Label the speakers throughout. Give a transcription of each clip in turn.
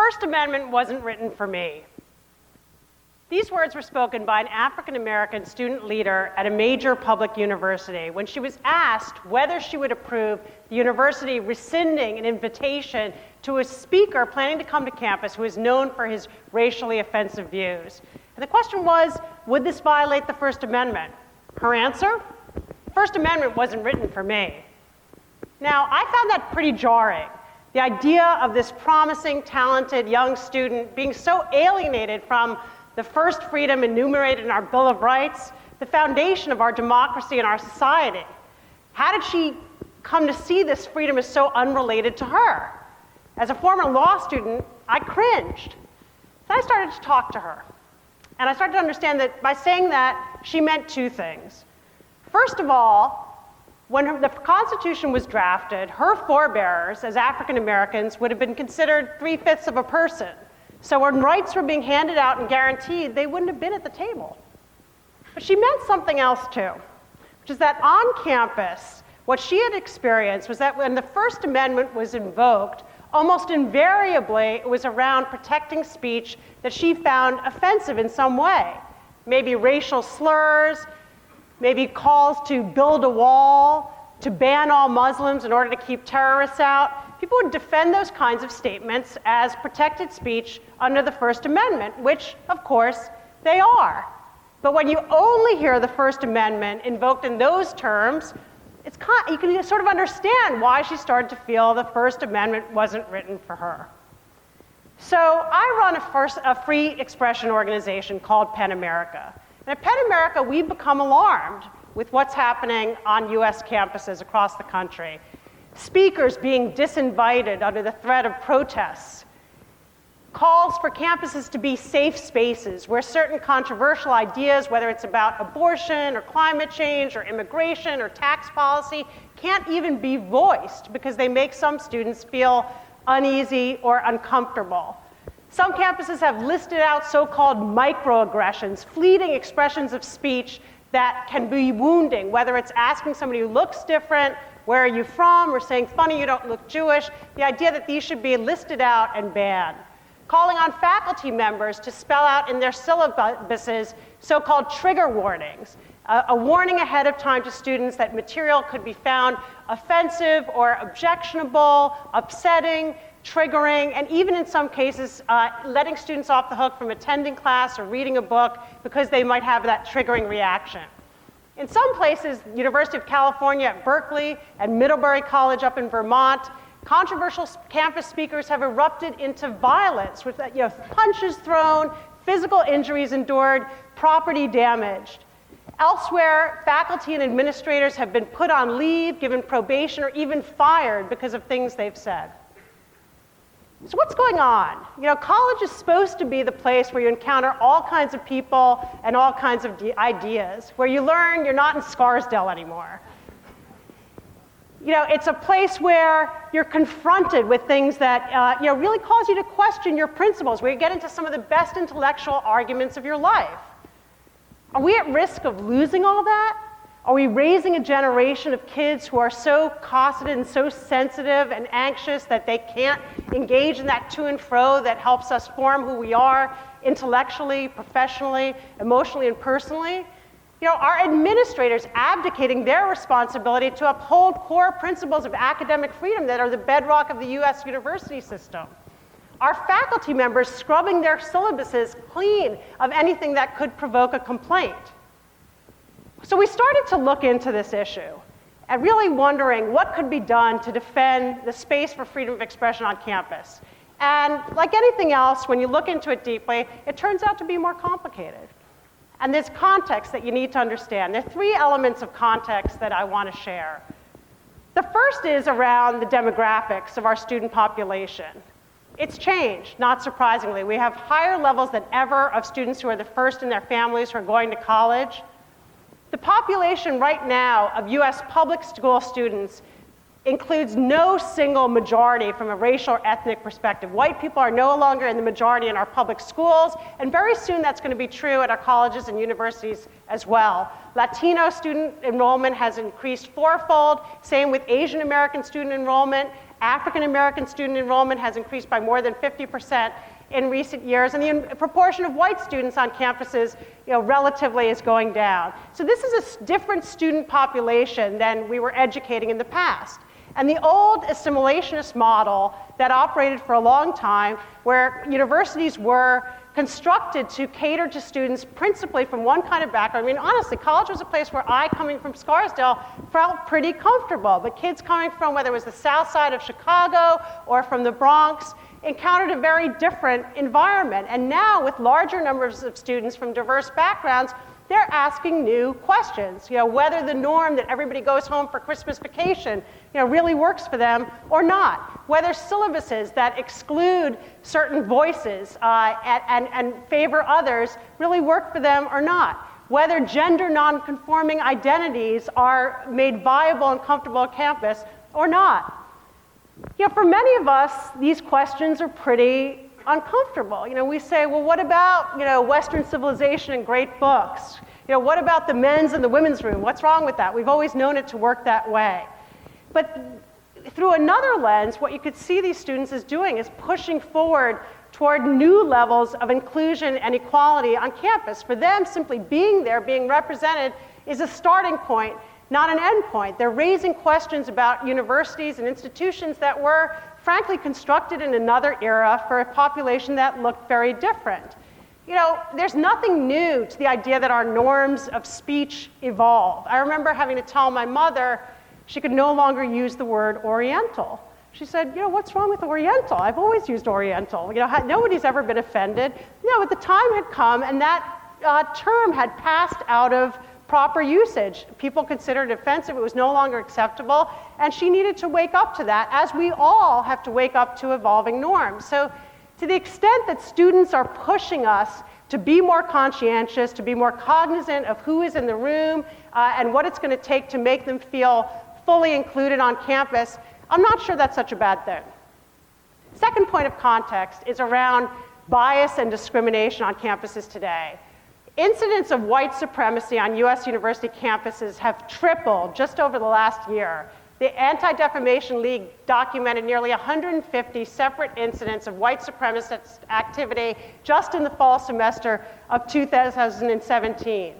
Speaker 1: First Amendment wasn't written for me. These words were spoken by an African-American student leader at a major public university when she was asked whether she would approve the university rescinding an invitation to a speaker planning to come to campus who is known for his racially offensive views. And the question was, would this violate the First Amendment? Her answer? The First Amendment wasn't written for me. Now, I found that pretty jarring. The idea of this promising, talented young student being so alienated from the first freedom enumerated in our Bill of Rights, the foundation of our democracy and our society. How did she come to see this freedom as so unrelated to her? As a former law student, I cringed. So I started to talk to her. And I started to understand that by saying that, she meant two things. First of all, when the Constitution was drafted, her forebears as African Americans would have been considered 3/5 of a person. So when rights were being handed out and guaranteed, they wouldn't have been at the table. But she meant something else too, which is that on campus, what she had experienced was that when the First Amendment was invoked, almost invariably it was around protecting speech that she found offensive in some way. Maybe racial slurs, maybe calls to build a wall, to ban all Muslims in order to keep terrorists out. People would defend those kinds of statements as protected speech under the First Amendment, which, of course, they are. But when you only hear the First Amendment invoked in those terms, you can sort of understand why she started to feel the First Amendment wasn't written for her. So I run a free expression organization called PEN America. And at PEN America, we've become alarmed with what's happening on US campuses across the country. Speakers being disinvited under the threat of protests, calls for campuses to be safe spaces where certain controversial ideas, whether it's about abortion or climate change or immigration or tax policy, can't even be voiced because they make some students feel uneasy or uncomfortable. Some campuses have listed out so-called microaggressions, fleeting expressions of speech that can be wounding, whether it's asking somebody who looks different, where are you from, or saying, funny, you don't look Jewish. The idea that these should be listed out and banned. Calling on faculty members to spell out in their syllabuses so-called trigger warnings, a warning ahead of time to students that material could be found offensive or objectionable, upsetting, triggering, and even in some cases, letting students off the hook from attending class or reading a book because they might have that triggering reaction. In some places, University of California at Berkeley and Middlebury College up in Vermont, controversial campus speakers have erupted into violence with punches thrown, physical injuries endured, property damaged. Elsewhere, faculty and administrators have been put on leave, given probation, or even fired because of things they've said. So what's going on? College is supposed to be the place where you encounter all kinds of people and all kinds of ideas, where you learn you're not in Scarsdale anymore. It's a place where you're confronted with things that really cause you to question your principles, where you get into some of the best intellectual arguments of your life. Are we at risk of losing all that? Are we raising a generation of kids who are so cosseted and so sensitive and anxious that they can't engage in that to and fro that helps us form who we are intellectually, professionally, emotionally, and personally? Are administrators abdicating their responsibility to uphold core principles of academic freedom that are the bedrock of the US university system? Are faculty members scrubbing their syllabuses clean of anything that could provoke a complaint? So we started to look into this issue and really wondering what could be done to defend the space for freedom of expression on campus. And like anything else, when you look into it deeply, it turns out to be more complicated. And there's context that you need to understand. There are three elements of context that I want to share. The first is around the demographics of our student population. It's changed, not surprisingly. We have higher levels than ever of students who are the first in their families who are going to college. The population right now of US public school students includes no single majority from a racial or ethnic perspective. White people are no longer in the majority in our public schools, and very soon that's going to be true at our colleges and universities as well. Latino student enrollment has increased fourfold, same with Asian American student enrollment, African American student enrollment has increased by more than 50% in recent years, and the proportion of white students on campuses, relatively is going down. So this is a different student population than we were educating in the past. And the old assimilationist model that operated for a long time, where universities were constructed to cater to students principally from one kind of background. I mean, honestly, college was a place where I, coming from Scarsdale, felt pretty comfortable. But kids coming from, whether it was the south side of Chicago or from the Bronx, encountered a very different environment. And now, with larger numbers of students from diverse backgrounds, they're asking new questions. Whether the norm that everybody goes home for Christmas vacation, really works for them or not. Whether syllabuses that exclude certain voices and favor others really work for them or not. Whether gender nonconforming identities are made viable and comfortable on campus or not. For many of us, these questions are pretty uncomfortable. We say, well, what about, Western civilization and great books? What about the men's and the women's room? What's wrong with that? We've always known it to work that way. But through another lens, what you could see these students as doing is pushing forward toward new levels of inclusion and equality on campus. For them, simply being there, being represented, is a starting point, not an end point. They're raising questions about universities and institutions that were, frankly, constructed in another era for a population that looked very different. There's nothing new to the idea that our norms of speech evolve. I remember having to tell my mother she could no longer use the word Oriental. She said, what's wrong with Oriental? I've always used Oriental. Nobody's ever been offended. But the time had come, and that term had passed out of proper usage. People considered it offensive. It was no longer acceptable. And she needed to wake up to that, as we all have to wake up to evolving norms. So to the extent that students are pushing us to be more conscientious, to be more cognizant of who is in the room, and what it's going to take to make them feel fully included on campus, I'm not sure that's such a bad thing. Second point of context is around bias and discrimination on campuses today. Incidents of white supremacy on US university campuses have tripled just over the last year. The Anti-Defamation League documented nearly 150 separate incidents of white supremacist activity just in the fall semester of 2017.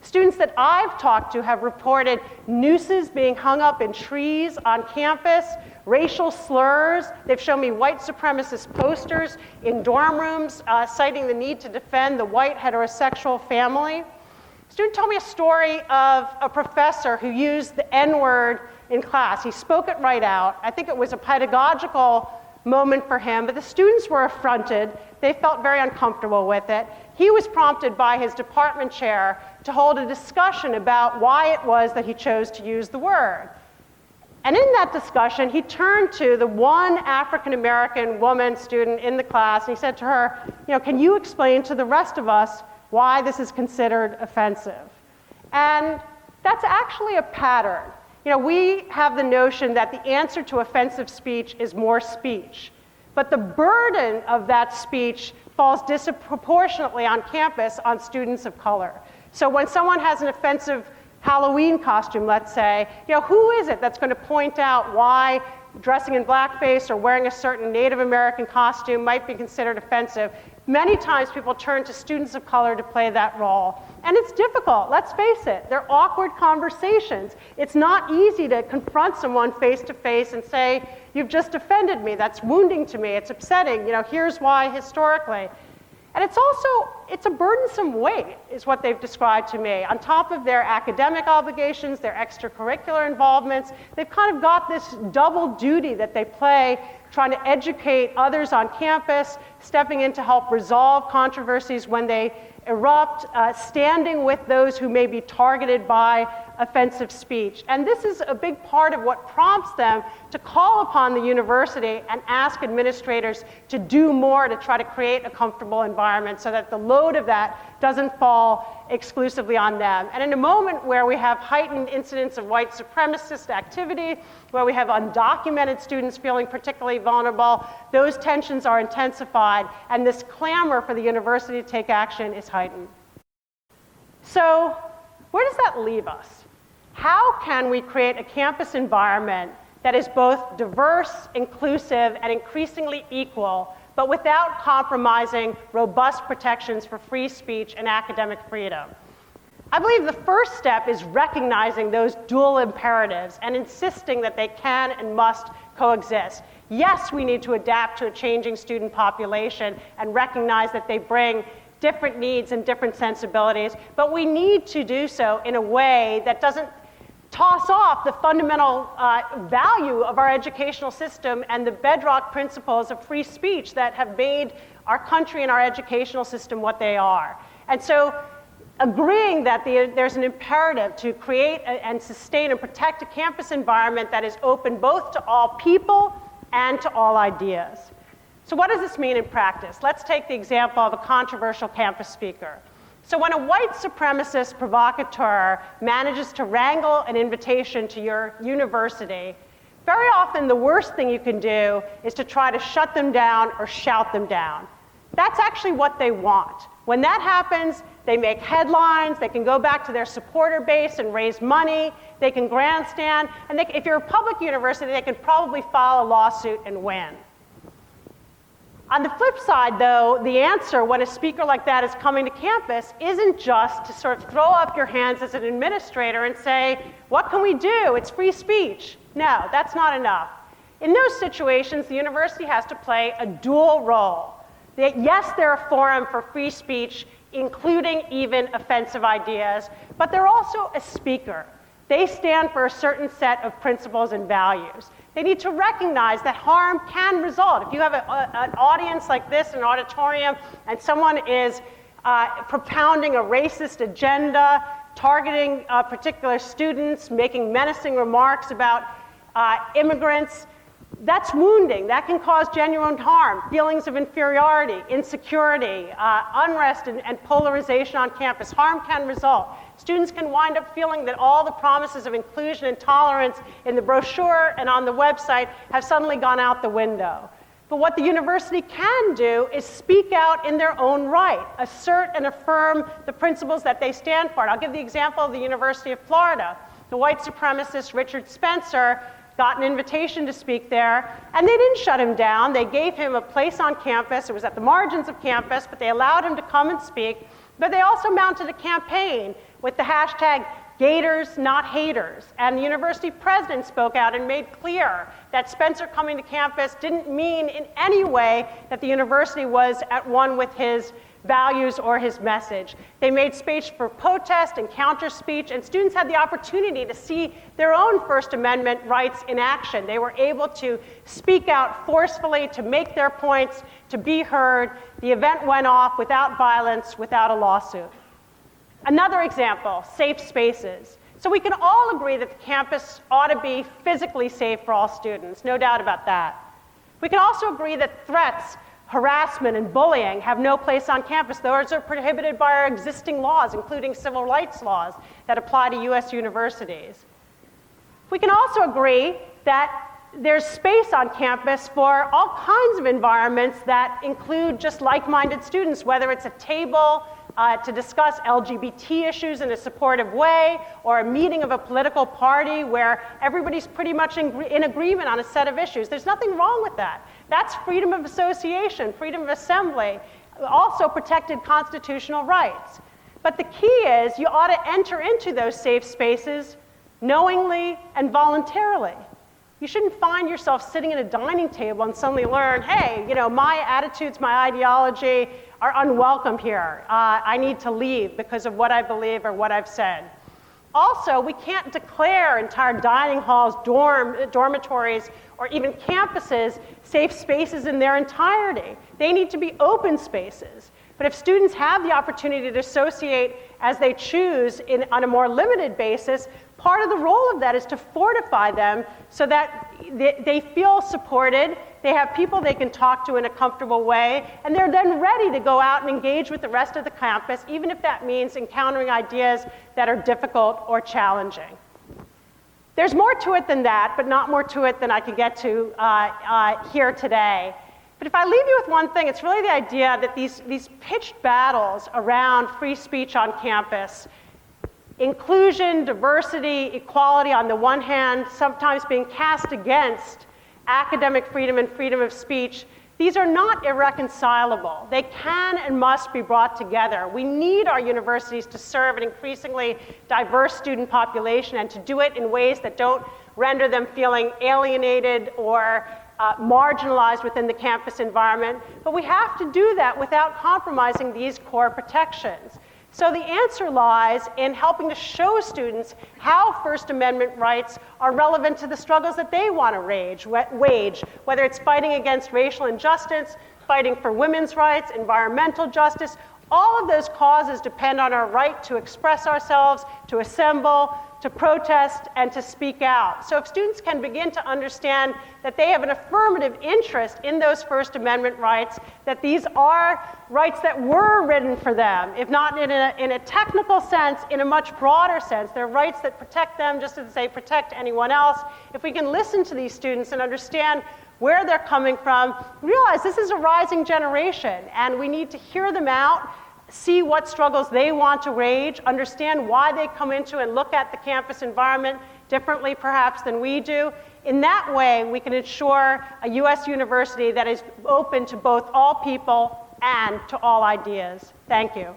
Speaker 1: Students that I've talked to have reported nooses being hung up in trees on campus, racial slurs. They've shown me white supremacist posters in dorm rooms citing the need to defend the white heterosexual family. A student told me a story of a professor who used the N-word in class. He spoke it right out. I think it was a pedagogical moment for him, but the students were affronted. They felt very uncomfortable with it. He was prompted by his department chair to hold a discussion about why it was that he chose to use the word. And in that discussion, he turned to the one African-American woman student in the class, and he said to her, can you explain to the rest of us why this is considered offensive? And that's actually a pattern. We have the notion that the answer to offensive speech is more speech. But the burden of that speech falls disproportionately on campus on students of color. So when someone has an offensive Halloween costume, let's say, who is it that's going to point out why dressing in blackface or wearing a certain Native American costume might be considered offensive? Many times people turn to students of color to play that role. And it's difficult, let's face it. They're awkward conversations. It's not easy to confront someone face to face and say, you've just offended me, that's wounding to me, it's upsetting, here's why historically. And it's a burdensome weight, is what they've described to me. On top of their academic obligations, their extracurricular involvements, they've kind of got this double duty that they play, trying to educate others on campus, stepping in to help resolve controversies when they erupt, standing with those who may be targeted by offensive speech. And this is a big part of what prompts them to call upon the university and ask administrators to do more to try to create a comfortable environment so that the load of that doesn't fall exclusively on them. And in a moment where we have heightened incidents of white supremacist activity, where we have undocumented students feeling particularly vulnerable, those tensions are intensified, and this clamor for the university to take action is heightened. So where does that leave us? How can we create a campus environment that is both diverse, inclusive, and increasingly equal, but without compromising robust protections for free speech and academic freedom. I believe the first step is recognizing those dual imperatives and insisting that they can and must coexist. Yes, we need to adapt to a changing student population and recognize that they bring different needs and different sensibilities, but we need to do so in a way that doesn't toss off the fundamental value of our educational system and the bedrock principles of free speech that have made our country and our educational system what they are. And so agreeing that there's an imperative to create and sustain and protect a campus environment that is open both to all people and to all ideas. So what does this mean in practice? Let's take the example of a controversial campus speaker. So when a white supremacist provocateur manages to wrangle an invitation to your university, very often the worst thing you can do is to try to shut them down or shout them down. That's actually what they want. When that happens, they make headlines, they can go back to their supporter base and raise money, they can grandstand, and if you're a public university, they can probably file a lawsuit and win. On the flip side, though, the answer when a speaker like that is coming to campus isn't just to sort of throw up your hands as an administrator and say, what can we do? It's free speech. No, that's not enough. In those situations, the university has to play a dual role. Yes, they're a forum for free speech, including even offensive ideas, but they're also a speaker. They stand for a certain set of principles and values. They need to recognize that harm can result. If you have an audience like this, an auditorium, and someone is propounding a racist agenda, targeting particular students, making menacing remarks about immigrants, that's wounding. That can cause genuine harm, feelings of inferiority, insecurity, unrest and polarization on campus. Harm can result. Students can wind up feeling that all the promises of inclusion and tolerance in the brochure and on the website have suddenly gone out the window. But what the university can do is speak out in their own right, assert and affirm the principles that they stand for. And I'll give the example of the University of Florida. The white supremacist Richard Spencer got an invitation to speak there, and they didn't shut him down. They gave him a place on campus. It was at the margins of campus, but they allowed him to come and speak. But they also mounted a campaign with the hashtag Gators Not Haters. And the university president spoke out and made clear that Spencer coming to campus didn't mean in any way that the university was at one with his values or his message. They made space for protest and counter speech, and students had the opportunity to see their own First Amendment rights in action. They were able to speak out forcefully, to make their points, to be heard. The event went off without violence, without a lawsuit. Another example, safe spaces. So we can all agree that the campus ought to be physically safe for all students, no doubt about that. We can also agree that threats, harassment, and bullying have no place on campus. Those are prohibited by our existing laws, including civil rights laws that apply to US universities. We can also agree that there's space on campus for all kinds of environments that include just like-minded students, whether it's a table to discuss LGBT issues in a supportive way, or a meeting of a political party where everybody's pretty much in agreement on a set of issues. There's nothing wrong with that. That's freedom of association, freedom of assembly, also protected constitutional rights. But the key is you ought to enter into those safe spaces knowingly and voluntarily. You shouldn't find yourself sitting at a dining table and suddenly learn, hey, you know, my attitudes, my ideology are unwelcome here. I need to leave because of what I believe or what I've said. Also, we can't declare entire dining halls, dormitories, or even campuses safe spaces in their entirety. They need to be open spaces. But if students have the opportunity to associate as they choose on a more limited basis, part of the role of that is to fortify them so that they feel supported, they have people they can talk to in a comfortable way, and they're then ready to go out and engage with the rest of the campus, even if that means encountering ideas that are difficult or challenging. There's more to it than that, but not more to it than I can get to here today. But if I leave you with one thing, it's really the idea that these pitched battles around free speech on campus inclusion, diversity, equality on the one hand, sometimes being cast against academic freedom and freedom of speech, these are not irreconcilable. They can and must be brought together. We need our universities to serve an increasingly diverse student population and to do it in ways that don't render them feeling alienated or marginalized within the campus environment. But we have to do that without compromising these core protections. So the answer lies in helping to show students how First Amendment rights are relevant to the struggles that they want to wage, whether it's fighting against racial injustice, fighting for women's rights, environmental justice. All of those causes depend on our right to express ourselves, to assemble, to protest, and to speak out. So if students can begin to understand that they have an affirmative interest in those First Amendment rights, that these are rights that were written for them, if not in a technical sense, in a much broader sense. They're rights that protect them just as they protect anyone else. If we can listen to these students and understand where they're coming from, realize this is a rising generation, and we need to hear them out, see what struggles they want to wage, understand why they come into and look at the campus environment differently perhaps than we do. In that way, we can ensure a US university that is open to both all people and to all ideas. Thank you.